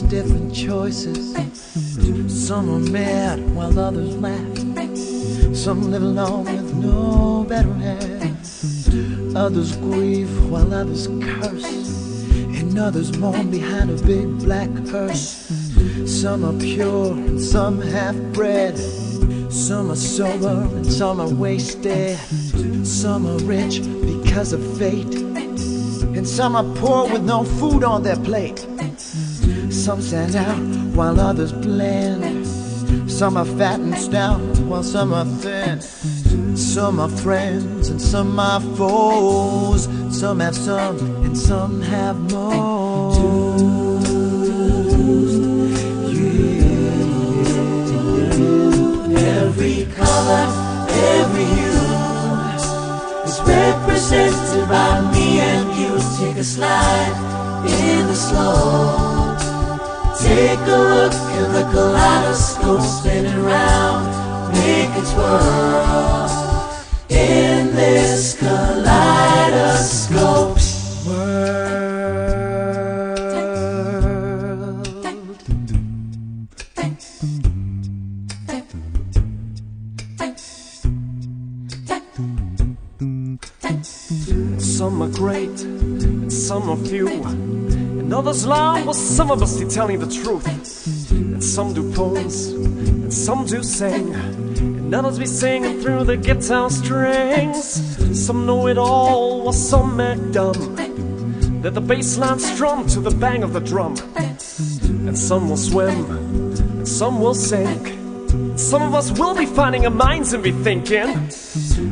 different choices. Some are mad while others laugh. Some live alone with no better half. Others grieve while others curse, and others mourn behind a big black hearse. Some are pure and some half-bred. Some are sober and some are wasted. Some are rich because of fate, and some are poor with no food on their plate. Some stand out while others blend. Some are fat and stout while some are thin. Some are friends and some are foes. Some have some and some have most. Yeah. Every color, every hue is represented by me and you. Take a slide in the slow. Take a look at the kaleidoscope spinning round, make it twirl in this kaleidoscope world. Some are great and some are few, and others lie while some of us be telling the truth. And some do poems and some do sing, and others be singing through the guitar strings. Some know it all while some act dumb. Let the bass line strum to the bang of the drum. And some will swim and some will sink. Some of us will be finding our minds and be thinking.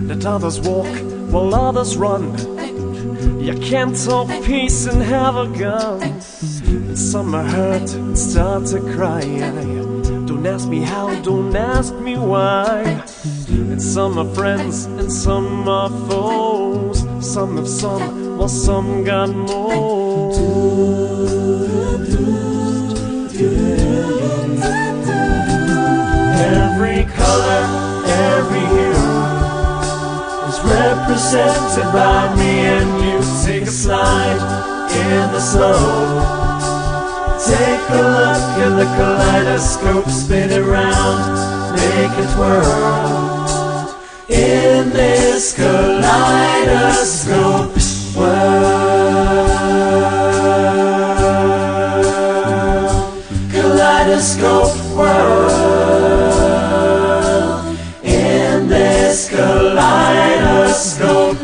Let others walk while others run. You can't talk peace and have a gun. And some are hurt and start to cry. Don't ask me how, don't ask me why. And some are friends and some are foes. Some have some while some got most. Every color, every hue is represented by me and you. Take a slide in the snow. Take a look at the kaleidoscope, spin it round, make it twirl in this kaleidoscope world. Kaleidoscope world. In this kaleidoscope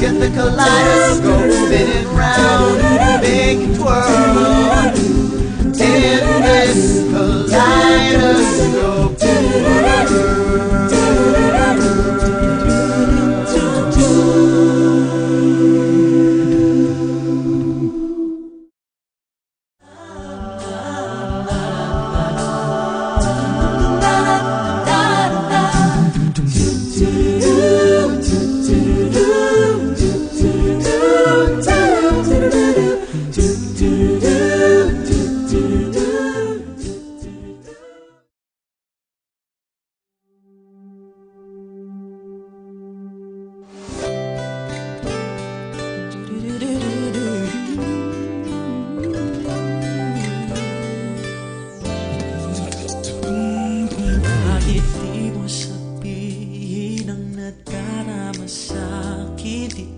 get the kaleidoscope spinning round, make it twirl in this kaleidoscope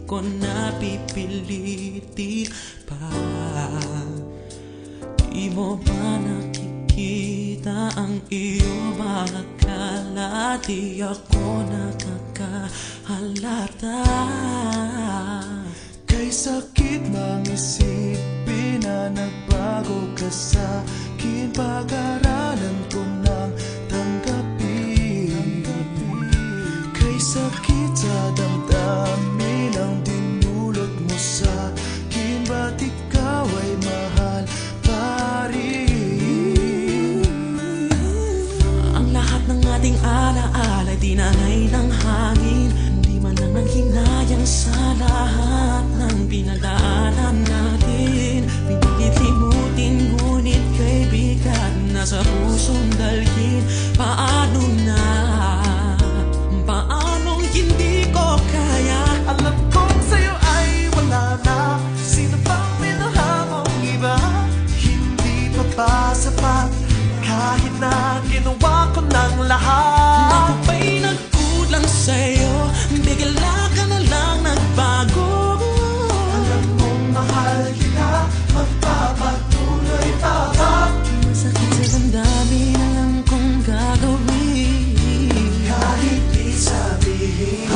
ko na pipilitin pa. Di mo ba nakikita ang iyong mga kala? Di ako nakakahalata. Kay sakit mang isipin na nagbago ka sa akin. Pag-aralan ko nang tanggapin. Kay sa sakit sa damdamin ang dinulot mo sa akin. Ba't ikaw ay mahal pa rin? Ang lahat ng ating alaala ay tinangay ng hangin. Di man lang nanghinayang sa lahat ng pinagdaanan natin. Pinilit limutin, ngunit kay bigat na sa pusong dalhin. Paano na? Paanong hindi ko kaya? Alam kong sa'yo ay wala na. Sino pang minahal mong iba? Hindi pa ba sapat? Kahit na ginawa ko ng lahat. Ako ba'y nagkulang sa'yo? Bigla ka na lang nagbago. Alam mong mahal kita, magpapatuloy pa ba? Masakit sa damdamin, alam kong gagawin. Kahit di sabihin.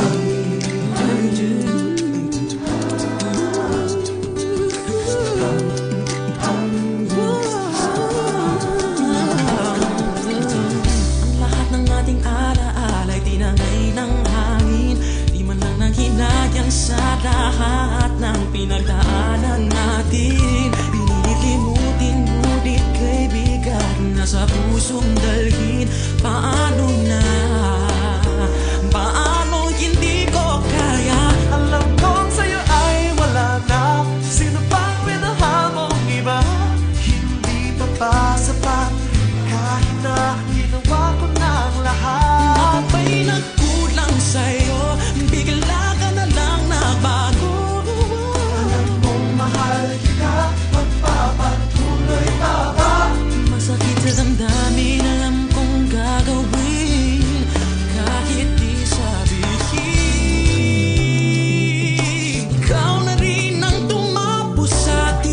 Ang lahat ng ating alaala ay tinangay ng hangin. Di man lang nanghinayang sa lahat ng pinagdaanan natin. Pinilit limutin, ngunit kay bigat na sa pusong dalhin. Paano na? Paano hindi ko kaya? Alam kong sa'yo ay wala na. Sino pang minahal mong iba? Hindi pa ba sapat? Kahit na ginawa ko ng lahat. Ako ba'y nagkulang sa'yo? Bigla ka na lang nagbago. Alam mong mahal kita, magpapatuloy pa ba? Masakit sa damdamin, alam kong gagawin. Kahit di sabihin. Ikaw na rin ang tumapos sa'kin.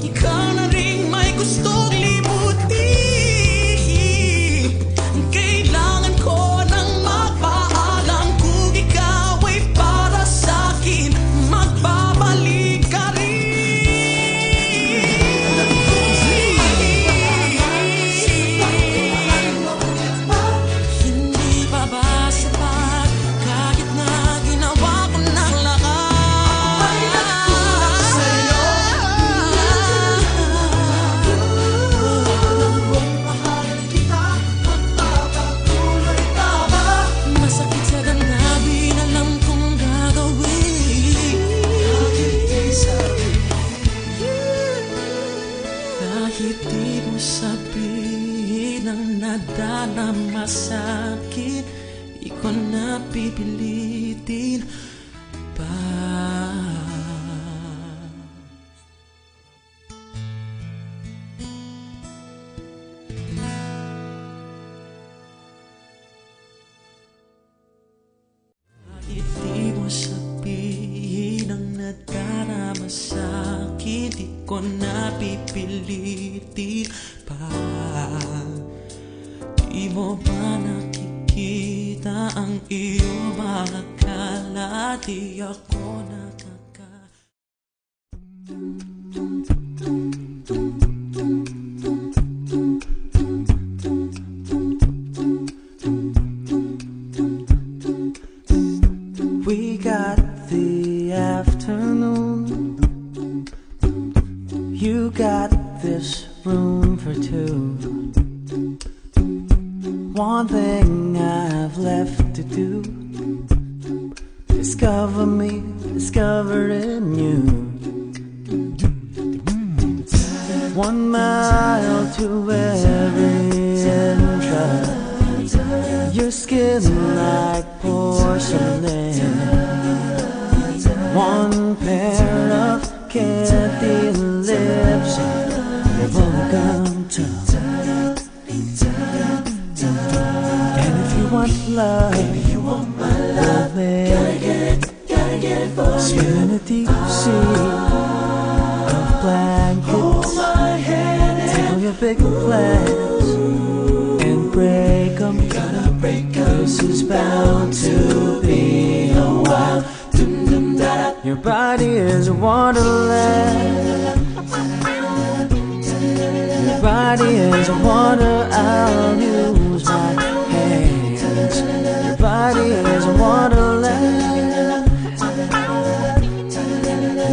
Ikaw na rin may gustong libutin. Kailangan ko nang magpaalam. Kung ikaw ay para sa'kin, magbabalik ka rin. Hindi pa ba sapat? Kahit na ginawa ko ng lahat. Sa'yo. Alam mong mahal kita, magpapatuloy pa ba? Masakit sa damdamin, alam kong gagawin. Kahit di sabihin. Kahit di mo sabihin ang nadarama sa'kin, di ko na pipilitin pa. Kahit di mo sabihin ang nadarama sa'kin, di ko na pipilitin pa. Di mo ba nakikita ang iyong mga akala? Di ako nakaka... We got the afternoon. You got this room for two. One thing I've left to do. Discover me, discover in you. 1 mile to every entrance. Your skin like porcelain. One pair of candy lips, your bubblegum tongue. And if you want love, love it. Swim in a deep sea of blankets. Tickle your big plans and break them. This is bound to be a while. Your body is a wonderland. Your body is a wonder. I'll use my hands body is a wonderland.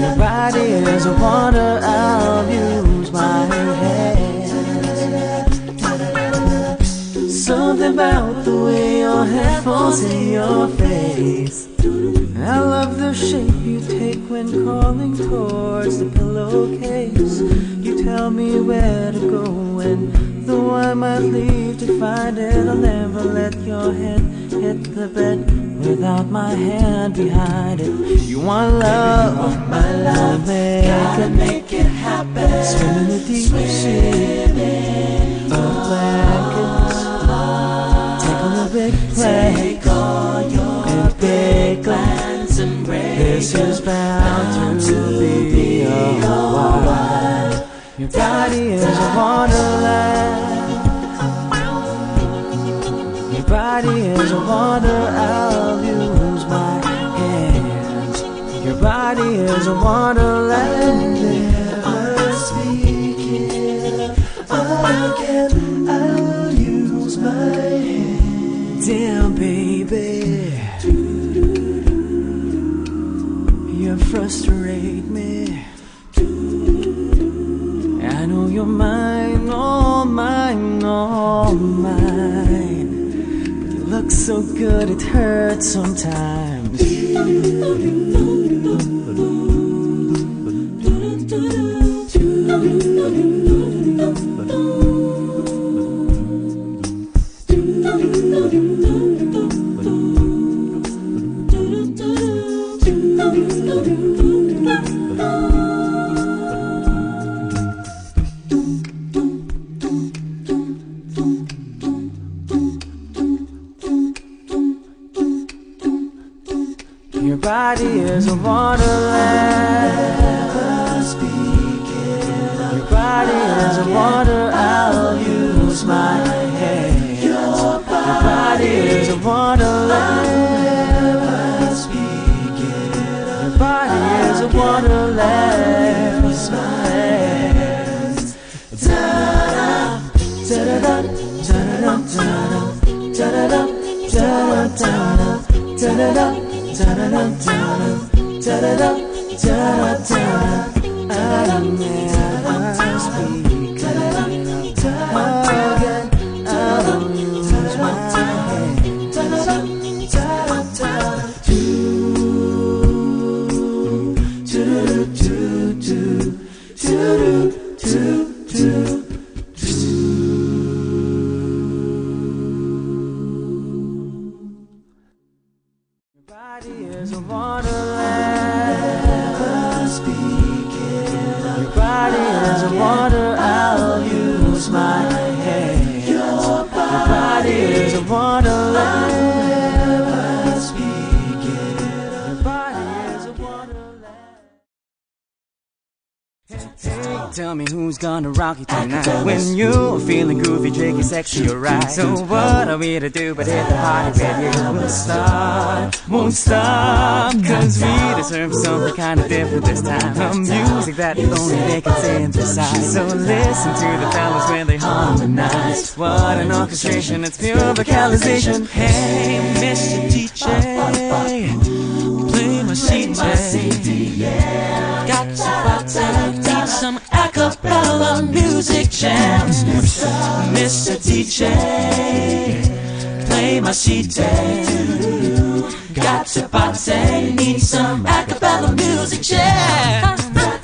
Your body is a wonder, I'll use my hands. Something about the way your hair falls in your face. I love the shape you take when crawling towards the pillowcase. You tell me where to go and though I might leave to find it, I'll never let your head hit the bed without my hand behind it. You want love, my love, gotta make it happen. Swim in the deep sea of blankets. Take on the big play, and big glance and break. This is bound to be a while. Your body is a wonderland. Your body is a wonder, I'll use my hands. Your body is a wonderland. Never speak it again, I'll use my hands. Damn baby, you frustrate me. I know you're mine, all mine, all mine. But you look so good, it hurts sometimes. Your body is a wonderland. Your body is a wonder, I'll use my hands. Your body is a wonderland. Your body is a wonderland. Use my hands. Da-da, da-da-da, da-da-da, da-da-da, da-da-da, da-da-da. Da-da-da, da-da-da, da-da-da, da-da-da. I'll never speak again. I'll use my hands. Your body is a wonderland. Your body is a wonder, I'll use my hands. Your body is a wonderland. Your body is a wonderland. Hey, tell me who's gonna rock you tonight. When you're feeling groovy, tricky, sexy, alright. So what are we to do but hit the party with you? We'll start, won't stop, cause we deserve something kind of different this time. A music that only they can synthesize. So listen to the fellas when they harmonize. What an orchestration, it's pure vocalization. Hey, Mr. DJ, play my CD, yeah. Got your button, need some acapella music jams. Mr. DJ, play my CD. Got to party, need some acapella music jams.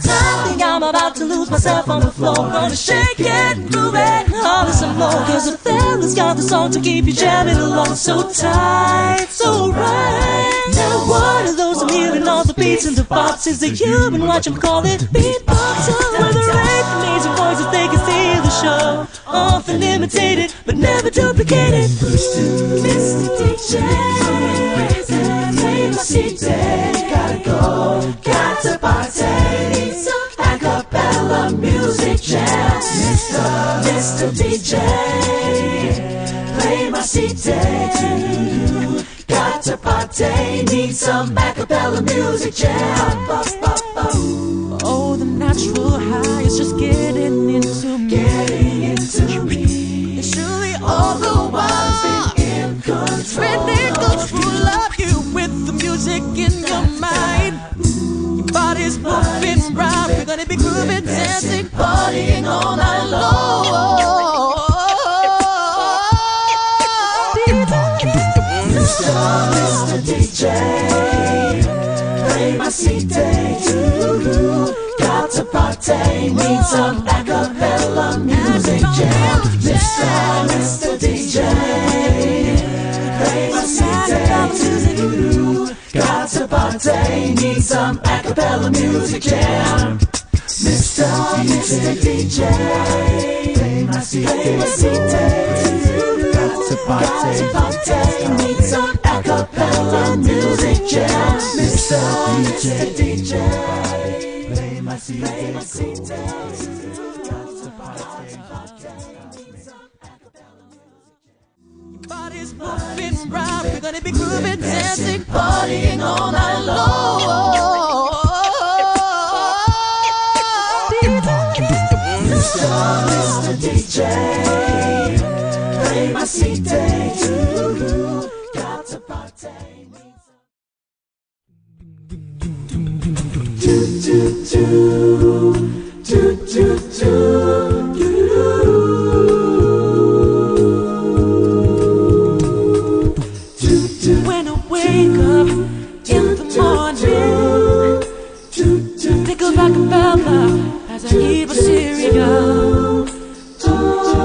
I think I'm about to lose myself on the floor. Gonna shake it, move it, all this and more. Cause the fella's got the song to keep you jamming along. So tight, so right. Now what are those I'm hearing? All the beats and the bops. Is it human? Watch them call it beatboxer. With a rate amazing voices, they can steal the show. Often imitated, but never duplicated. Mr. DJ, play my CD. Gotta go, got to party. Need some acapella music jams. Mr. DJ, play my CD. Got to party, need some acapella music jam. Oh, the natural high is just getting into me. It's surely all the while been in control. be grooving, dancing, partying all night long. Mr. DJ, play my CD too. Got to party, need some acapella music jam. Mr. DJ, play my CD too. Got to party, need some acapella music jam. Mr. DJ, play my CD too. Got to party, need some acapella music jam. Mr. DJ, play my CD too. Got to party, body's moving round, we're gonna be grooving, dancing, partying all night long. Mr. DJ, play my CD too. Got to party. When I wake up in the morning, think of acapella as I eat my cereal.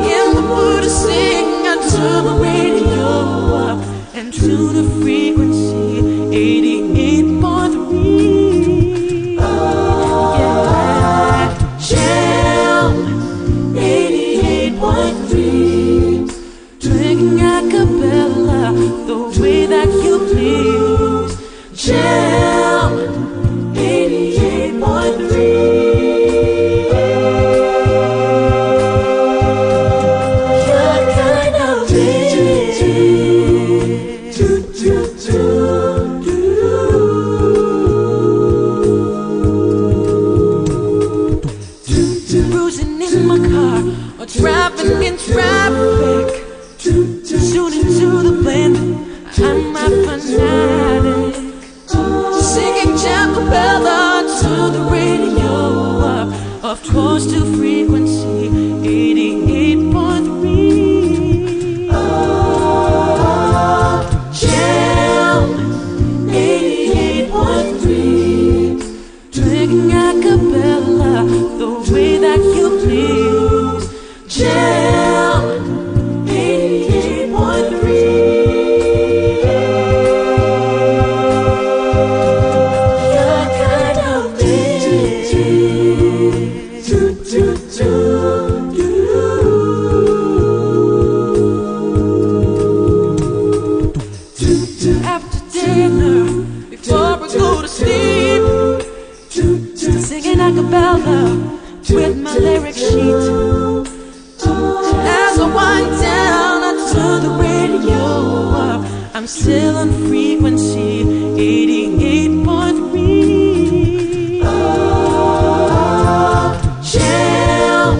In the mood to sing, I turn the radio up and tune the frequency 88.3. Yeah, jam 88.3. Drinking acapella the way that you please. Jam 88.3. Cruising in my car or driving in traffic, tuning to the blend, I'm a fanatic. Singing acapella to the radio, of course to frequency 88.3. Jam 88.3. Drinking acapella the way that you please. Jam 88.3. After dinner, before I go to sleep, singing acapella with my lyric sheet. As I wind down, I turn the radio up. I'm still on frequency 88.3. Jam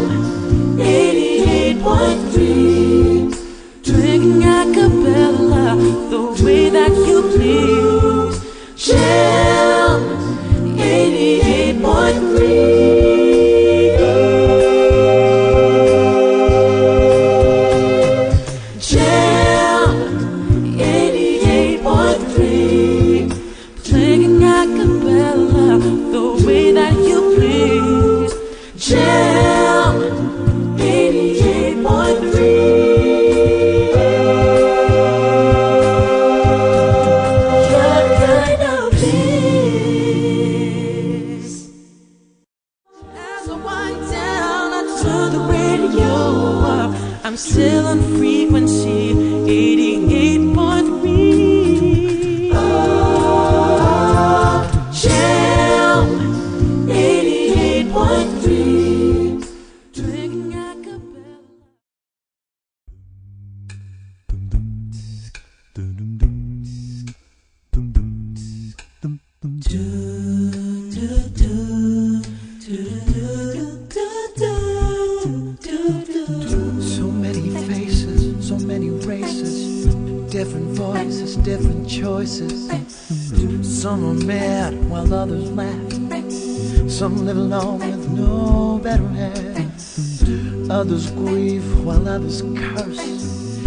88.3. Drinking acapella the way that you please. Jam 88.3. Jam 88.3. Playing acapella the way that you please. Jam 88.3. I'm still on frequency 88.3. Jam 88.3. Drinking acapella. So many faces, so many races, different voices, different choices. Some are mad while others laugh. Some live alone with no better half. Others grieve while others curse,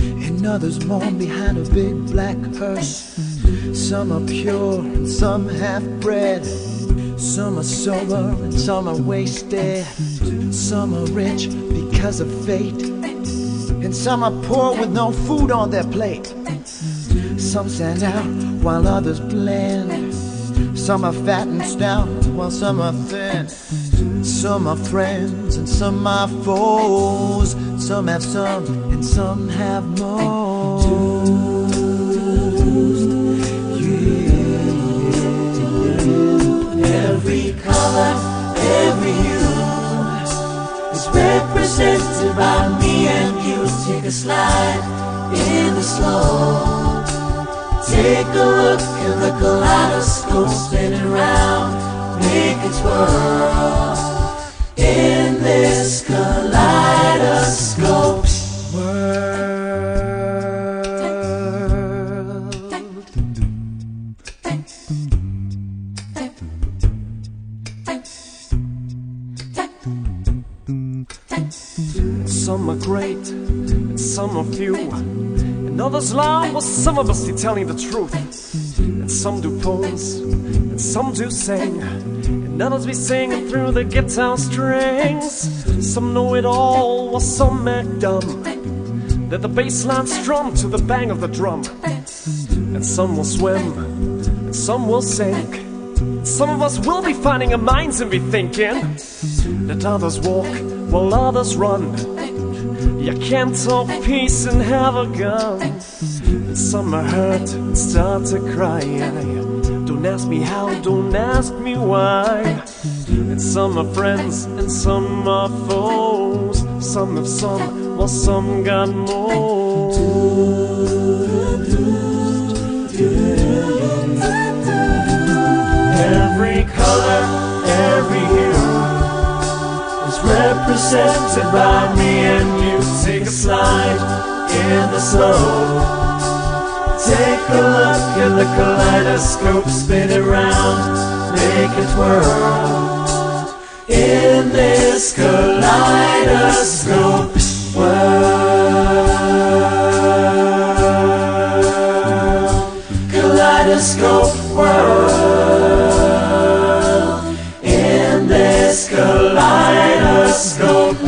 and others mourn behind a big black hearse. Some are pure and some half-bred. Some are sober and some are wasted. Some are rich because of fate, and some are poor with no food on their plate. Some stand out while others blend. Some are fat and stout while some are thin. Some are friends and some are foes. Some have some and some have most. Yeah. Every color, every hue is represented by me and you. Take a slide in the slow. Take a look in the kaleidoscope, spin it round, make it twirl. In this kaleidoscope Some are great, and some are few, and others lie, while some of us be telling the truth. And some do poems, and some do sing, and others be singing through the guitar strings. Some know it all, while some act dumb. Let the bass line strum to the bang of the drum. And some will swim, and some will sink. Some of us will be finding our minds and be thinking. Let others walk while others run. You can't talk peace and have a gun. And some are hurt and start to cry. Don't ask me how, don't ask me why. And some are friends and some are foes. Some have some while some got more. every color, every hue is represented by me and you. Take a slide in the snow. Take a look in the kaleidoscope, spin it round, make it twirl. In this kaleidoscope world, kaleidoscope world. In this kaleidoscope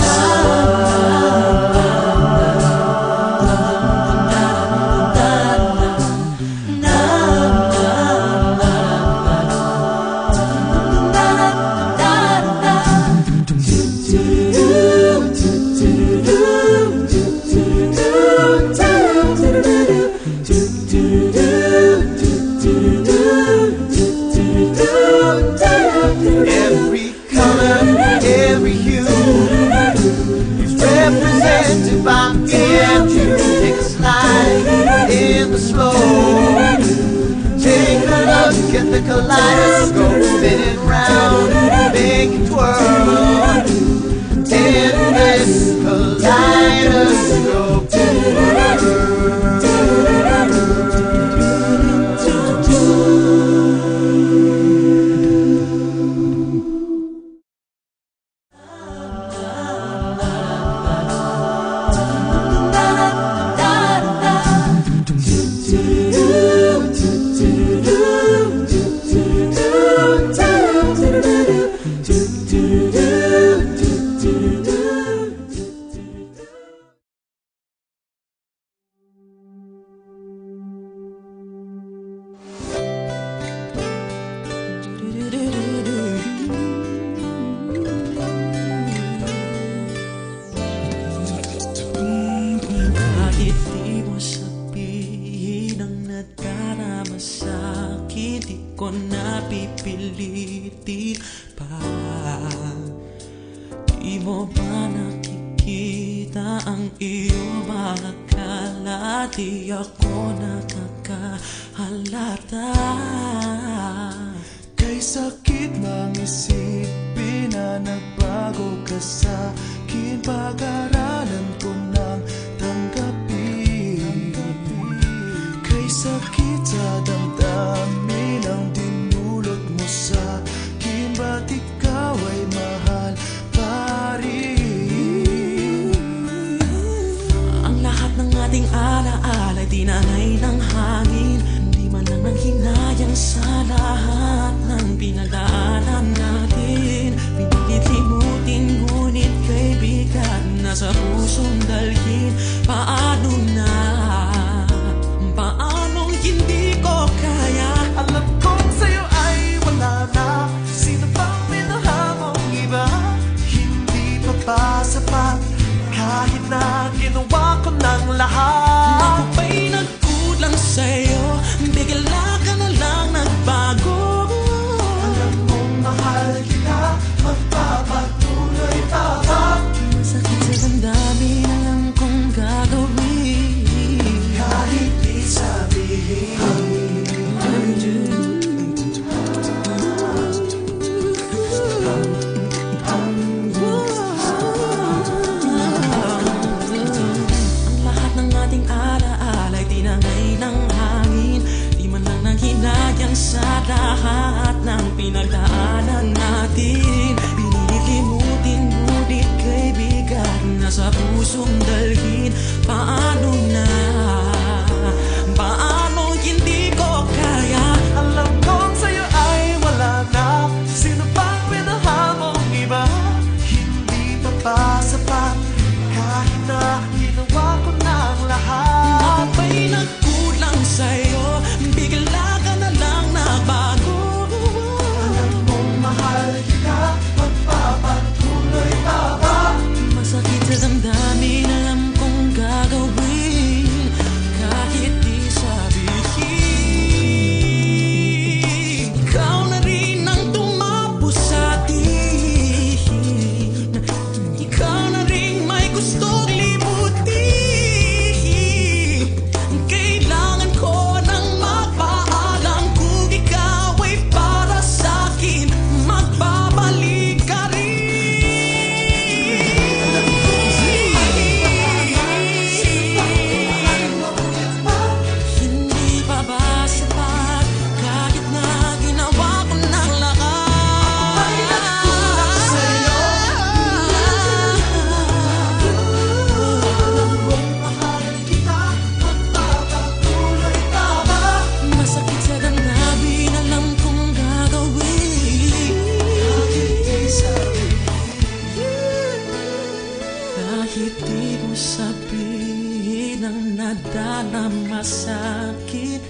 Every color, every hue is represented by me and you. Take a slide in the slow. Take a look at the kaleidoscope, spin it round, make it twirl. In this kaleidoscope kahit di mo sabihin ang nadarama sa'kin, di ko napipilitin pa. Di mo ba nakikita ang iyong mga kala? Di ako nakakahalata. Kay sakit mang isipin na nagbago ka sa'kin. Pag-aralan ko nang tanggapin. Kay sakit sa damdamin ang dinulot mo sa'kin. Ba't ikaw sa lahat ng pinagdaanan natin. Pinilit limutin, ngunit kaibigan, nasa pusong dalhin. Paanong hindi ko kaya? Alam kong sa'yo ay wala na. Sino bang minahal mong iba? Hindi pa ba sapat? Kahit na ginawa ko ng lahat. Ako ba'y nagkulang sa'yo? Bigla ka na lang nagbago. Alam mong mahal kita, magpapatuloy pa ba? Sakit sa damdamin, alam kong gagawin. Kahit di sabihin. Ang lahat ng ating alaala ay tinangay ng hangin. Di man lang nanghinayang sa lahat ng pinagdaanan natin. Pinilit limutin, ngunit kaibigan, nasa pusong dalhin. Paano hindi ko kaya? Alam kong sa'yo ay wala na. Sino bang minahal mong iba? Hindi pa ba sapat? Kahit na ginawa ko ng lahat. Ako ba'y nagkulang sa'yo? Bigla ka na lang nagbago. Alam mong mahal kita, magpapatuloy pa ba? Masakit sa damdamin, alam kong gagawin. Kahit di sabihin. Ikaw na rin ang tumapo sa'tin. Ikaw na rin may gustong limutin. Kailangan ko nang magpaalam. Kung ikaw ay para sa'kin, magbabalik ka rin. Hindi pa ba sapat? Kahit na ginawa ko ng lahat. Masakit sa damdamin, alam kong gagawin. Kahit di mo sabihin ang nadarama sa'kin,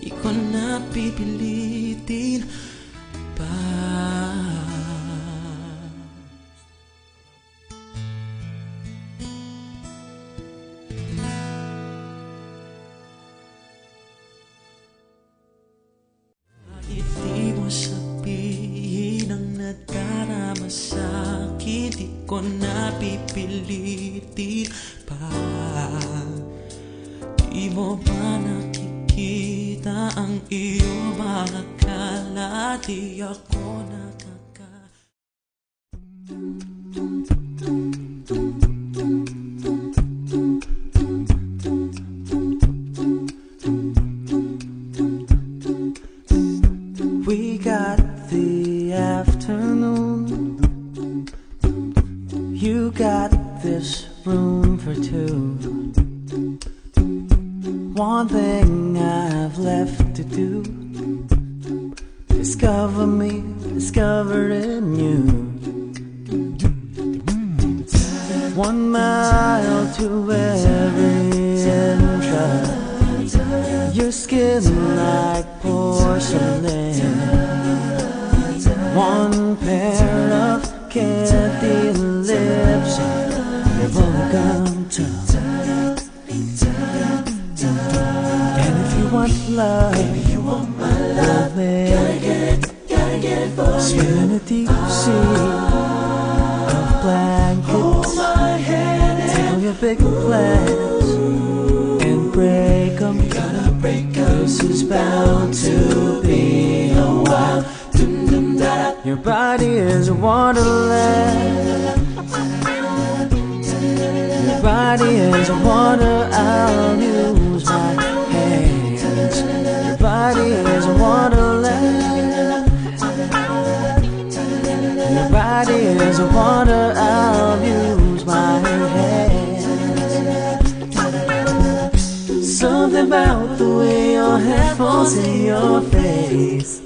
di ko na pipilitin pa. Kahit di mo sabihin ang nadarama sa'kin, di ko na pipilitin pa. Di mo ba nakikita ang iyong mga kala? Di ako nakaka... We got the afternoon. You got this room for two. One thing I've left to do. Discover me, discover in you. 1 mile to every entrance. Your skin like porcelain. One pair of candy lips, your bubblegum tongue. And if you want love, we'll make it. Swim in a deep sea of blankets. Tell your big plans and break them. This is bound to be a while. Your body is a wonderland. Your body is a wonder. I'll use my hands. Your body is a wonderland. Your body is a wonder. I'll use my hands. Something about the way your your headphones in your face.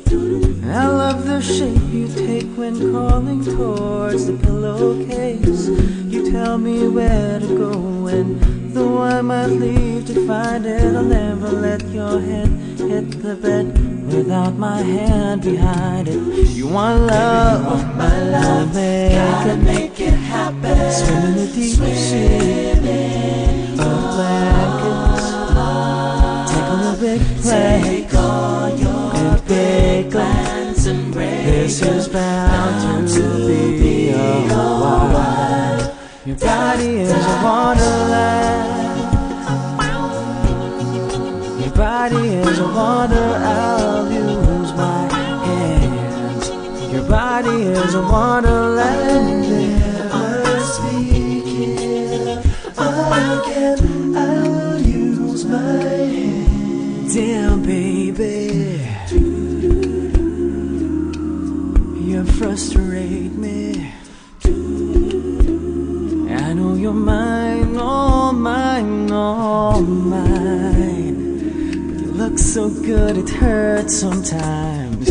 I love the shape you take when calling towards the pillowcase. You tell me where to go, and though I might leave to find it, I'll never let your head hit the bed without my hand behind it. You want love, my love, gotta make it happen. Swim in the deep sea of blankets. Take on the big plane, take all your big plans and break. This is bound to be a while. Your body is a wonderland. Your body is a wonder. I'll use my hands. Your body is a wonderland. Never speak it again. I'll use my hands. Damn, baby, you frustrate me. I know you're mine, all mine, all mine. But you look so good, it hurts sometimes.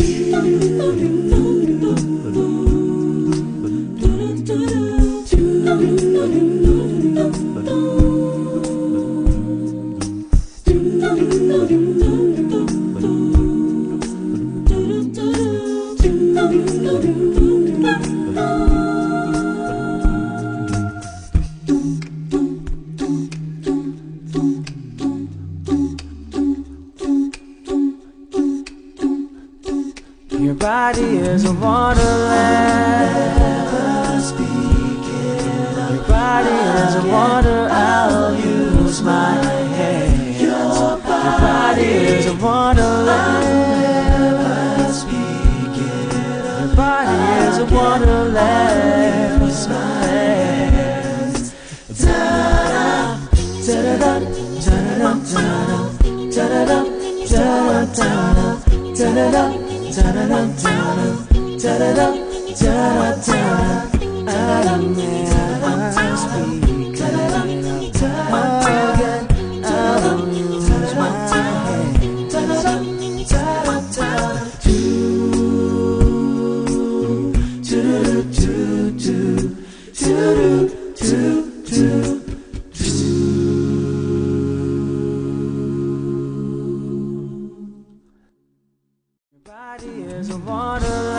Your body is a wonderland. Your body is a wonder. I'll use my hands. Your body is a wonderland. Your body is a wonderland.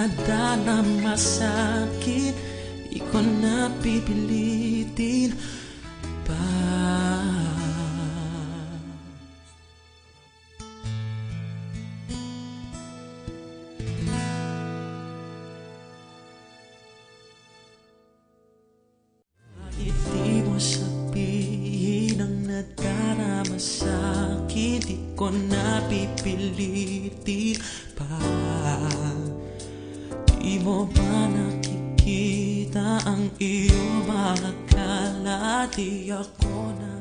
nadarama sa'kin, di ko na pipilitin pa. Kahit di mo sabihin ang nadarama sa'kin, di ko na pipilitin pa. Di mo ba nakikita ang iyong mga kala? Di ako na